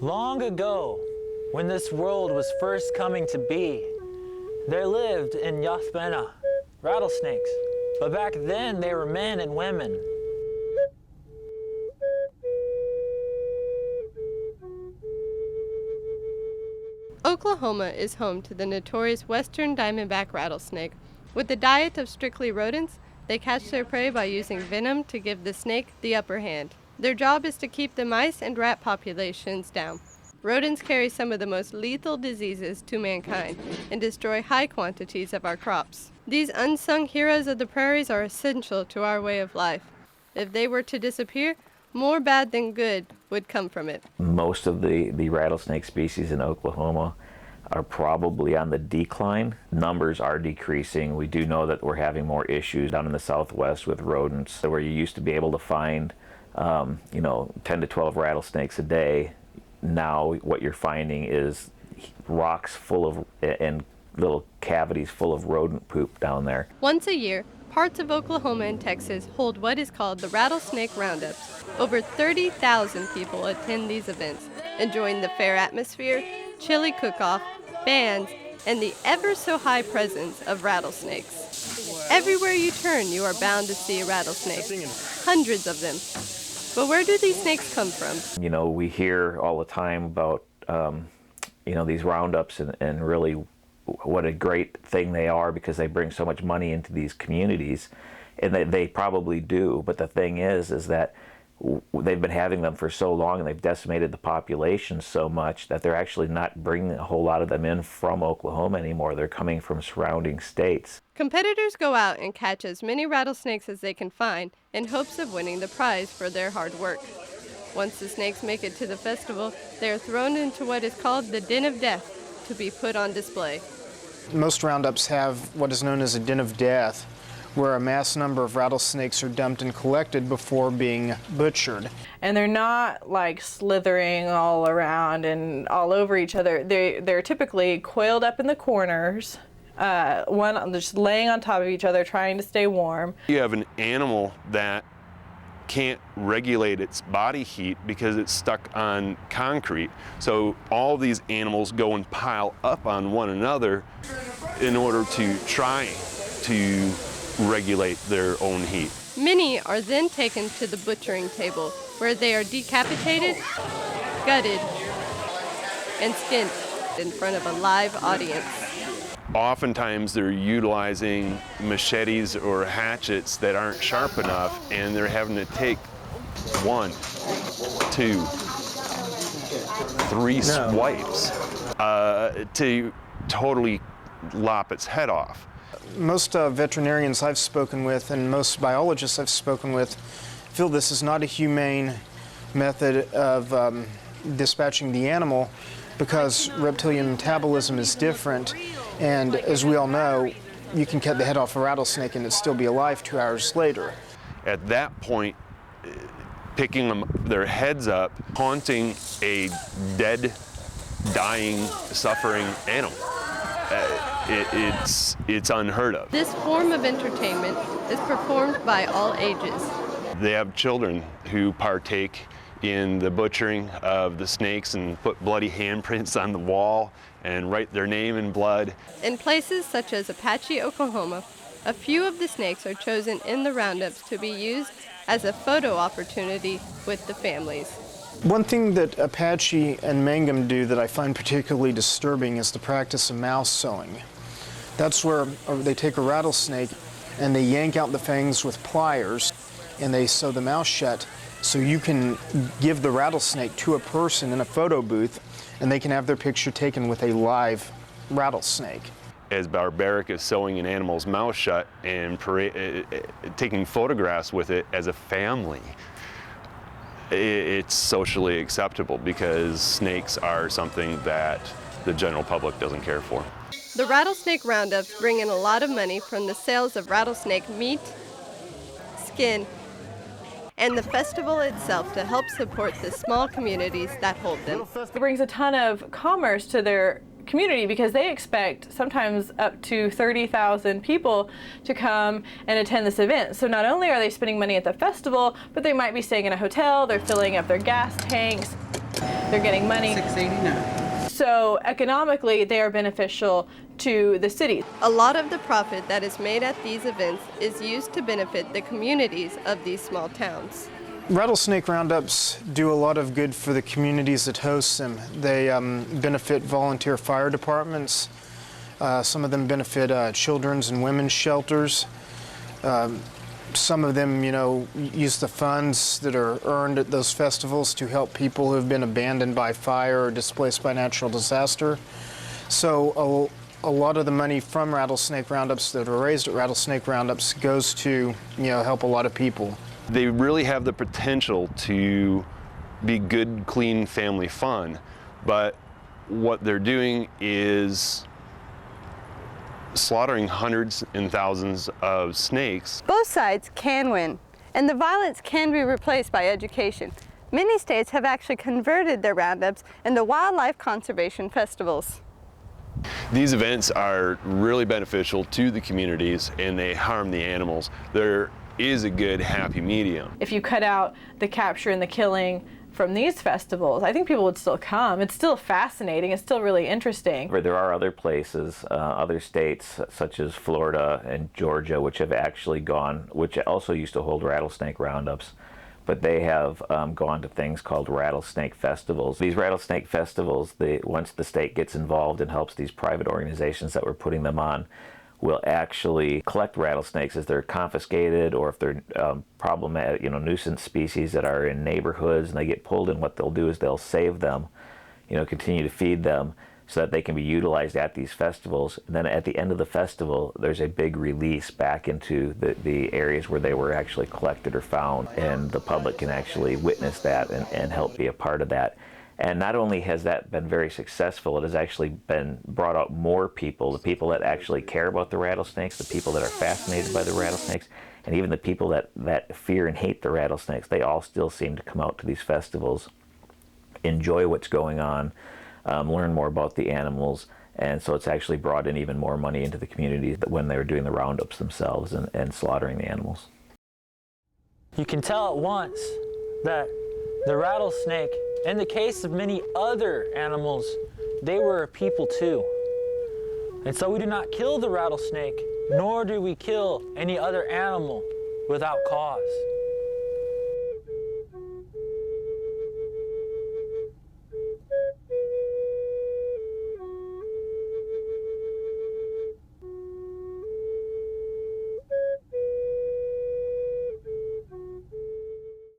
Long ago, when this world was first coming to be, there lived in Yathbena rattlesnakes. But back then, they were men and women. Oklahoma is home to the notorious western diamondback rattlesnake. With a diet of strictly rodents, they catch their prey by using venom to give the snake the upper hand. Their job is to keep the mice and rat populations down. Rodents carry some of the most lethal diseases to mankind and destroy high quantities of our crops. These unsung heroes of the prairies are essential to our way of life. If they were to disappear, more bad than good would come from it. Most of the rattlesnake species in Oklahoma are probably on the decline. Numbers are decreasing. We do know that we're having more issues down in the southwest with rodents, where you used to be able to find 10 to 12 rattlesnakes a day. Now what you're finding is rocks full of and little cavities full of rodent poop down there. Once a year, parts of Oklahoma and Texas hold what is called the Rattlesnake Roundups. Over 30,000 people attend these events, enjoying the fair atmosphere, chili cook-off, bands, and the ever-so-high presence of rattlesnakes. Everywhere you turn, you are bound to see a rattlesnake, hundreds of them. But where do these snakes come from? You know, we hear all the time about, these roundups and really what a great thing they are because they bring so much money into these communities, and they probably do. But the thing is that they've been having them for so long and they've decimated the population so much that they're actually not bringing a whole lot of them in from Oklahoma anymore. They're coming from surrounding states. Competitors go out and catch as many rattlesnakes as they can find in hopes of winning the prize for their hard work. Once the snakes make it to the festival, they are thrown into what is called the Den of Death to be put on display. Most roundups have what is known as a Den of Death, where a mass number of rattlesnakes are dumped and collected before being butchered. And they're not like slithering all around and all over each other. They're typically coiled up in the corners, one just laying on top of each other trying to stay warm. You have an animal that can't regulate its body heat because it's stuck on concrete. So all these animals go and pile up on one another in order to try to regulate their own heat. Many are then taken to the butchering table, where they are decapitated, gutted, and skinned in front of a live audience. Oftentimes they're utilizing machetes or hatchets that aren't sharp enough, and they're having to take 1, 2, 3 swipes to totally lop its head off. Most veterinarians I've spoken with and most biologists I've spoken with feel this is not a humane method of dispatching the animal because reptilian metabolism is different, and as we all know, you can cut the head off a rattlesnake and it'd still be alive 2 hours later. At that point, picking their heads up, haunting a dead, dying, suffering animal. It's unheard of. This form of entertainment is performed by all ages. They have children who partake in the butchering of the snakes and put bloody handprints on the wall and write their name in blood. In places such as Apache, Oklahoma, a few of the snakes are chosen in the roundups to be used as a photo opportunity with the families. One thing that Apache and Mangum do that I find particularly disturbing is the practice of mouse sewing. That's where they take a rattlesnake and they yank out the fangs with pliers and they sew the mouth shut so you can give the rattlesnake to a person in a photo booth and they can have their picture taken with a live rattlesnake. As barbaric as sewing an animal's mouth shut and taking photographs with it as a family, it's socially acceptable because snakes are something that the general public doesn't care for. The Rattlesnake Roundups bring in a lot of money from the sales of rattlesnake meat, skin, and the festival itself to help support the small communities that hold them. It brings a ton of commerce to their community because they expect sometimes up to 30,000 people to come and attend this event. So not only are they spending money at the festival, but they might be staying in a hotel, they're filling up their gas tanks. They're getting money. $6.89. So economically, they are beneficial to the city. A lot of the profit that is made at these events is used to benefit the communities of these small towns. Rattlesnake Roundups do a lot of good for the communities that host them. They benefit volunteer fire departments. Some of them benefit children's and women's shelters. Some of them, use the funds that are earned at those festivals to help people who have been abandoned by fire or displaced by natural disaster. So a lot of the money from Rattlesnake Roundups that are raised at Rattlesnake Roundups goes to, help a lot of people. They really have the potential to be good, clean family fun, but what they're doing is slaughtering hundreds and thousands of snakes. Both sides can win, and the violence can be replaced by education. Many states have actually converted their roundups into wildlife conservation festivals. These events are really beneficial to the communities and they harm the animals. There is a good happy medium. If you cut out the capture and the killing from these festivals, I think people would still come. It's still fascinating. It's still really interesting. There are other places, other states such as Florida and Georgia, which have actually gone, which also used to hold rattlesnake roundups, but they have gone to things called rattlesnake festivals. These rattlesnake festivals, once the state gets involved and helps these private organizations that were putting them on, will actually collect rattlesnakes as they're confiscated, or if they're problematic, nuisance species that are in neighborhoods and they get pulled in. What they'll do is they'll save them, continue to feed them so that they can be utilized at these festivals. And then at the end of the festival, there's a big release back into the areas where they were actually collected or found, and the public can actually witness that and help be a part of that. And not only has that been very successful, it has actually been brought out more people, the people that actually care about the rattlesnakes, the people that are fascinated by the rattlesnakes, and even the people that fear and hate the rattlesnakes. They all still seem to come out to these festivals, enjoy what's going on, learn more about the animals, and so it's actually brought in even more money into the community when they were doing the roundups themselves and slaughtering the animals. You can tell at once that the rattlesnake, in the case of many other animals, they were a people too. And so we do not kill the rattlesnake, nor do we kill any other animal without cause.